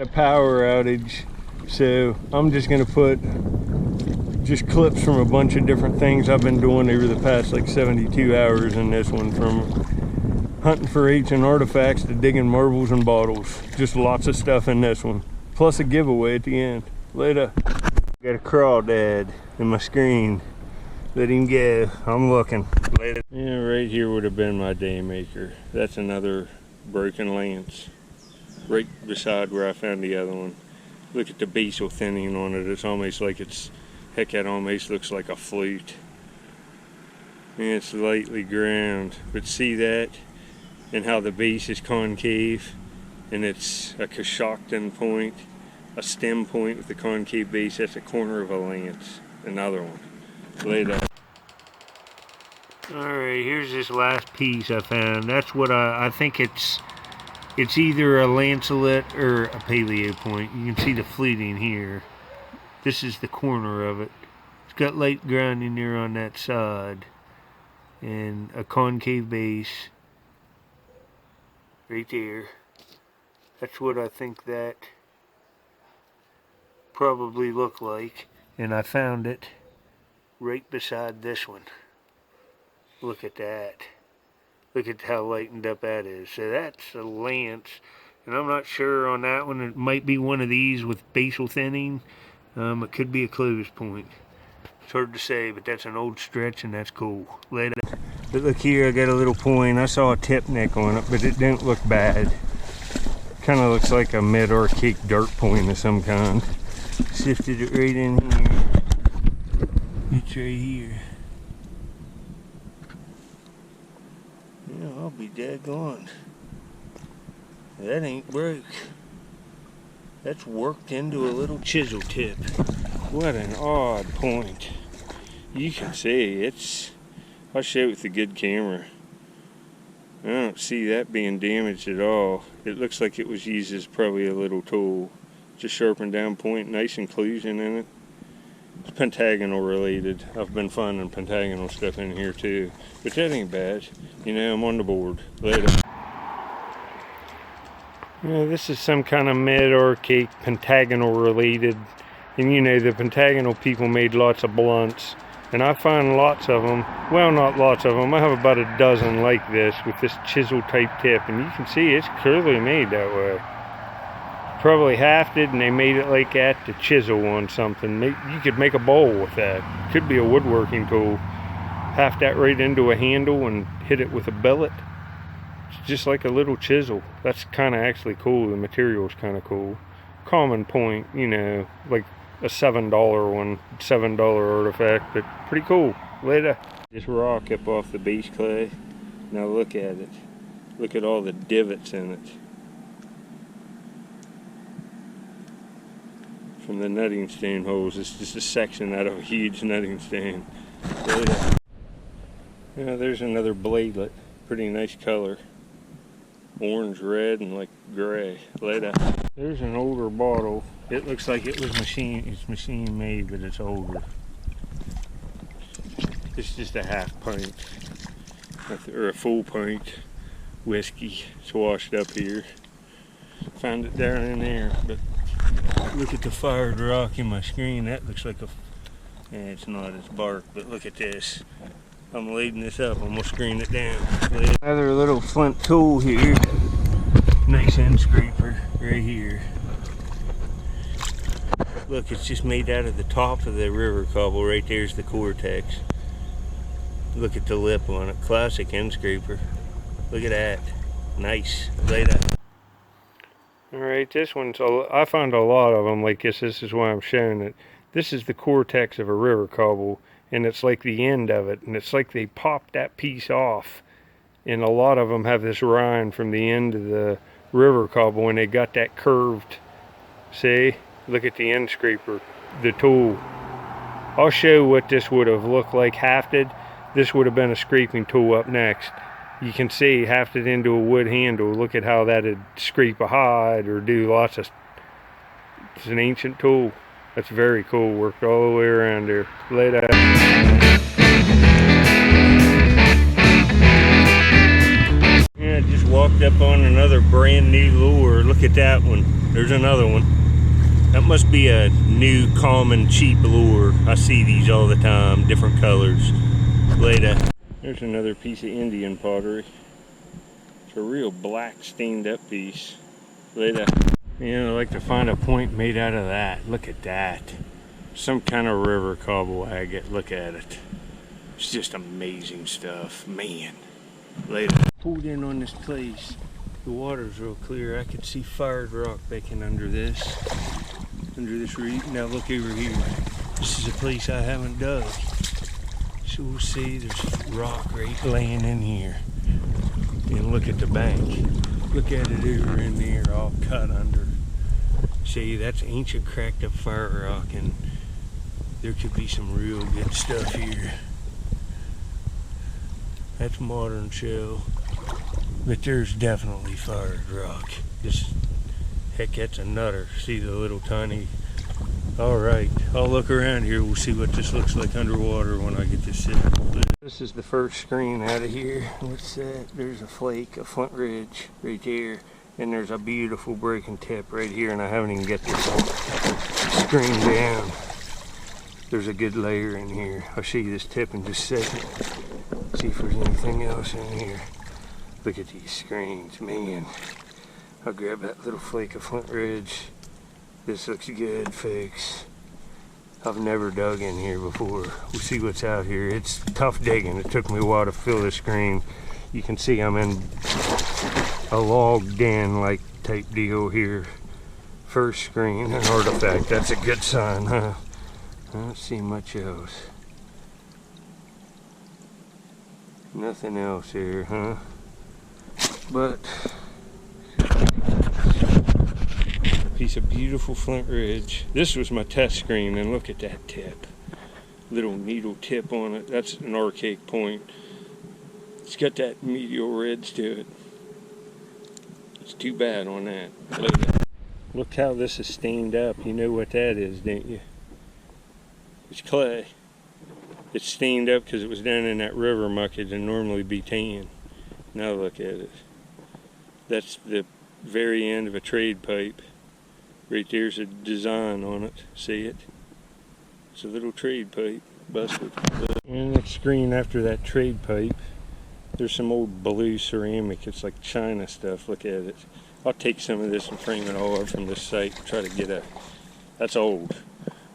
A power outage, so I'm just gonna put just clips from a bunch of different things I've been doing over the past like 72 hours in this one, from hunting for ancient artifacts to digging marbles and bottles. Just lots of stuff in this one, plus a giveaway at the end. Later. Got a crawdad in my screen. Let him go. I'm looking. Later. Yeah, right here would have been my day maker. That's another broken lance. Right beside where I found the other one. Look at the basal thinning on it. It's almost like heck, it almost looks like a flute. And it's lightly ground. But see that? And how the base is concave. And it's a Cousteau point. A stem point with the concave base. That's a corner of a lance. Another one. Later. Alright, here's this last piece I found. That's what I think it's either a lancelet or a paleopoint. You can see the fluting here. This is the corner of it. It's got light ground in there on that side. And a concave base. Right there. That's what I think that probably looked like. And I found it right beside this one. Look at that. Look at how lightened up that is. So that's a lance. And I'm not sure on that one. It might be one of these with basal thinning. It could be a closed point. It's hard to say, but that's an old stretch and that's cool. Later. But look here, I got a little point. I saw a tip neck on it, but it didn't look bad. Kind of looks like a mid-archaic dart point of some kind. Sifted it right in here. It's right here. Yeah, I'll be daggone. That ain't broke. That's worked into a little chisel tip. What an odd point. You can see I'll show it with a good camera. I don't see that being damaged at all. It looks like it was used as probably a little tool. Just sharpened down point, nice inclusion in it. It's pentagonal related. I've been finding pentagonal stuff in here too. But that ain't bad. You know, I'm on the board. Later. Yeah, this is some kind of mid-archaic pentagonal related. And you know, the pentagonal people made lots of blunts. And I find lots of them. Well, not lots of them. I have about a dozen like this with this chisel type tip. And you can see it's clearly made that way. Probably hafted and they made it like that to chisel on something. You could make a bowl with that. Could be a woodworking tool. Haft that right into a handle and hit it with a billet. It's just like a little chisel. That's kind of actually cool. The material's kind of cool. Common point, you know, like a $7 one, $7 artifact, but pretty cool. Later. This rock up off the base clay. Now look at it. Look at all the divots in it. From the nutting stone holes. It's just a section out of a huge nutting stone. Yeah, there's another bladelet. Pretty nice color. Orange, red, and like gray. Later. There's an older bottle. It looks like it was machine made, but it's older. It's just a half pint. Or a full pint whiskey. It's washed up here. Found it down in there, but look at the fired rock in my screen. That looks like it's not, it's bark, but look at this. I'm loading this up. I'm gonna screen it down. Another little flint tool here. Nice end scraper right here. Look, it's just made out of the top of the river cobble. Right there's the cortex. Look at the lip on it. Classic end scraper. Look at that. Nice. Later. Alright, this one's, I found a lot of them like this. This is why I'm showing it. This is the cortex of a river cobble, and it's like the end of it, and it's like they popped that piece off. And a lot of them have this rind from the end of the river cobble, and they got that curved. See? Look at the end scraper, the tool. I'll show what this would have looked like hafted. This would have been a scraping tool up next. You can see hafted into a wood handle. Look at how that'd scrape a hide or do lots of. It's an ancient tool. That's very cool. Worked all the way around there. Later. Yeah, just walked up on another brand new lure. Look at that one. there's another one. That must be a new, common, cheap lure. I see these all the time, different colors. Later. There's another piece of Indian pottery. It's a real black, stained up piece. Later. Man, I like to find a point made out of that. Look at that. Some kind of river cobble agate. Look at it. It's just amazing stuff. Man. Later. Pulled in on this place. The water's real clear. I could see fired rock baking under this. Under this reef. Now look over here. This is a place I haven't dug. So we'll see there's rock right laying in here. And look at the bank. Look at it over in there, all cut under. See, that's ancient cracked up fire rock, and there could be some real good stuff here. That's modern shell, but there's definitely fired rock. Just, heck, that's a nutter. See the little tiny. All right, I'll look around here. We'll see what this looks like underwater when I get this set. This is the first screen out of here. What's that? There's a flake, a flint ridge right there. And there's a beautiful breaking tip right here, and I haven't even got this screen down. There's a good layer in here. I'll show you this tip in just a second. See if there's anything else in here. Look at these screens, man. I'll grab that little flake of flint ridge. This looks good, folks. I've never dug in here before. We'll see what's out here. It's tough digging. It took me a while to fill this screen. You can see I'm in a log den like type deal here. First screen, an artifact. That's a good sign, huh? I don't see much else. Nothing else here, huh? But piece of beautiful flint ridge. This was my test screen, and look at that tip. Little needle tip on it. That's an archaic point. It's got that medial ridge to it. It's too bad on that. Look how this is stained up. You know what that is, don't you? It's clay. It's stained up because it was down in that river muck. It'd normally be tan. Now look at it. That's the very end of a trade pipe. Right there's a design on it. See it? It's a little trade pipe. Busted. And the screen after that trade pipe, there's some old blue ceramic. It's like China stuff. Look at it. I'll take some of this and frame it all up from this site and try to get a... That's old.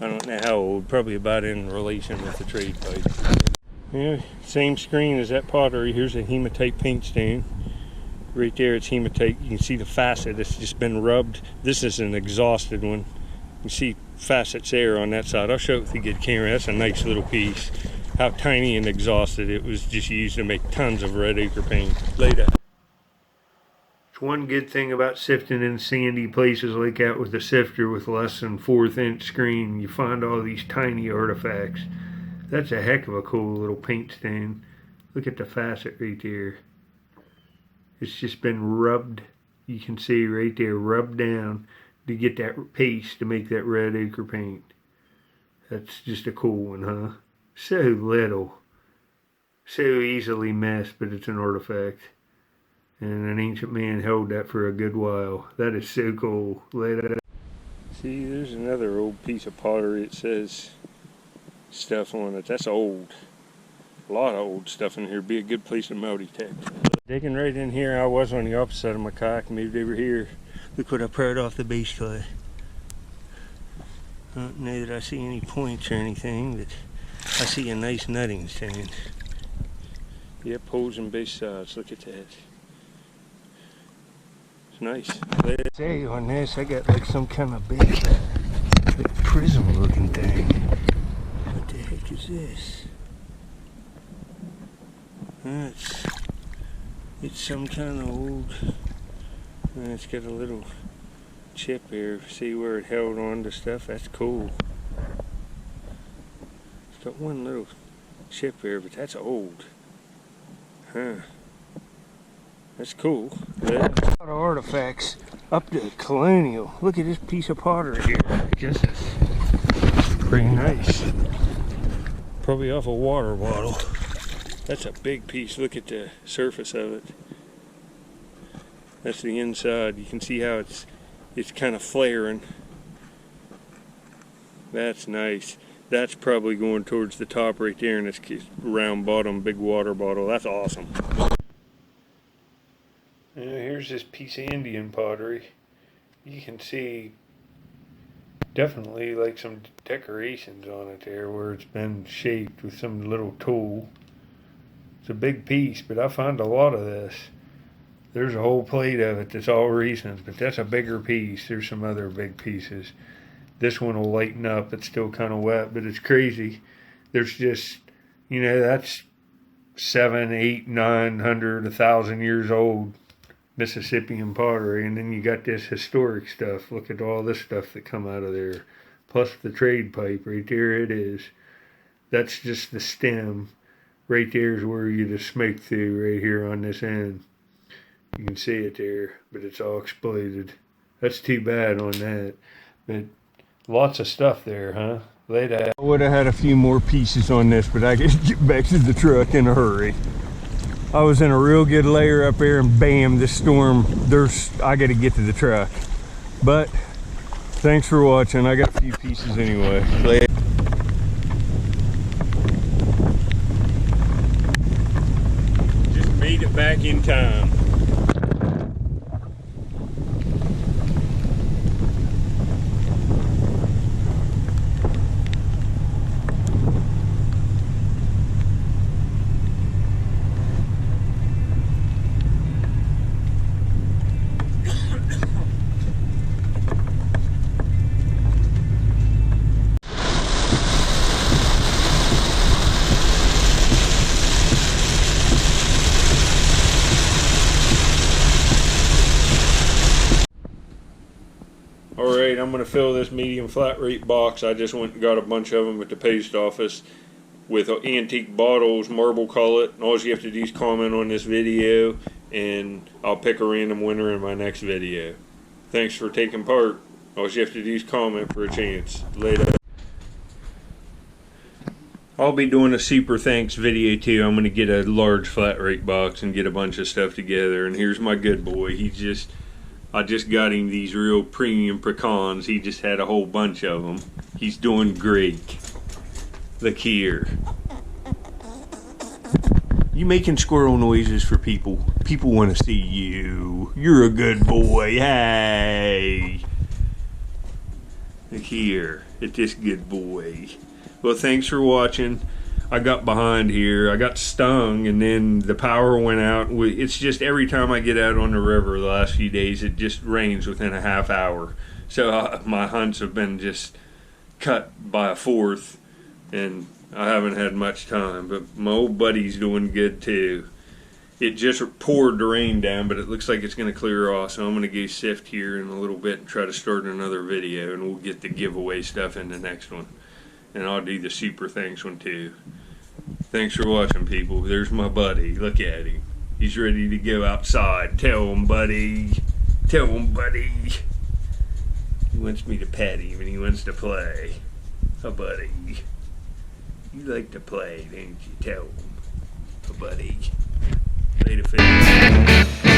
I don't know how old. Probably about in relation with the trade pipe. Yeah, same screen as that pottery. Here's a hematite paint stain. Right there it's hematite. You can see the facet. It's just been rubbed. This is an exhausted one. You see facets there on that side. I'll show it with a good camera. That's a nice little piece. How tiny and exhausted it was, just used to make tons of red ochre paint. Later. It's one good thing about sifting in sandy places like that with a sifter with less than 1/4 inch screen. You find all these tiny artifacts. That's a heck of a cool little paint stain. Look at the facet right there. It's just been rubbed. You can see right there, rubbed down to get that paste to make that red ochre paint. That's just a cool one, huh? So little. So easily messed, but it's an artifact. And an ancient man held that for a good while. That is so cool. See, there's another old piece of pottery. It says stuff on it. That's old. A lot of old stuff in here. Be a good place to multi-tech. Digging right in here. I was on the opposite side of my kayak, moved over here. Look what I paired off the base clay. I don't know that I see any points or anything, but I see a nice nutting stain. Yep, holes in both sides. Look at that. It's nice. Say on this, I got like some kind of big prism looking thing. What the heck is this? It's some kind of old, it's got a little chip here. See where it held on to stuff? That's cool. It's got one little chip here, but that's old. Huh. That's cool. A lot of artifacts up to colonial. Look at this piece of pottery here. I guess it's pretty nice. Probably off a water bottle. That's a big piece. Look at the surface of it. That's the inside. You can see how it's it's kind of flaring. That's nice. That's probably going towards the top right there, and it's round bottom, big water bottle. That's awesome. Here's this piece of Indian pottery. You can see definitely like some decorations on it there where it's been shaped with some little tool. It's a big piece, but I found a lot of this. There's a whole plate of it that's all recent, but that's a bigger piece. There's some other big pieces. This one will lighten up. It's still kind of wet, but it's crazy. There's just, you know, that's 700, 800, 900, 1,000 years old Mississippian pottery, and then you got this historic stuff. Look at all this stuff that come out of there, plus the trade pipe right there. It is. That's just the stem. Right there is where you just smoke through right here on this end. You can see it there, but it's all exploded. That's too bad on that, but lots of stuff there, huh? Later. I would have had a few more pieces on this, but I could get back to the truck in a hurry. I was in a real good layer up there, and bam, this storm, I got to get to the truck. But thanks for watching. I got a few pieces anyway. Later. Just made it back in time. Alright, I'm going to fill this medium flat rate box. I just went and got a bunch of them at the post office with antique bottles, marble cullet. All you have to do is comment on this video, and I'll pick a random winner in my next video. Thanks for taking part. All you have to do is comment for a chance. Later. I'll be doing a super thanks video too. I'm going to get a large flat rate box and get a bunch of stuff together. And here's my good boy. I just got him these real premium pecans. He just had a whole bunch of them. He's doing great. Look here. You making squirrel noises for people. People want to see you. You're a good boy. Hey. Look here at this good boy. Well, thanks for watching. I got behind here. I got stung, and then the power went out. It's just every time I get out on the river the last few days, it just rains within a half hour. So my hunts have been just cut by a fourth, and I haven't had much time. But my old buddy's doing good too. It just poured the rain down, but it looks like it's going to clear off. So I'm going to go sift here in a little bit and try to start another video, and we'll get the giveaway stuff in the next one. And I'll do the super thanks one too. Thanks for watching, people. There's my buddy. Look at him. He's ready to go outside. Tell him, buddy. Tell him, buddy. He wants me to pet him and he wants to play. Oh, buddy. You like to play, don't you? Tell him. Oh, buddy. Later, fellas.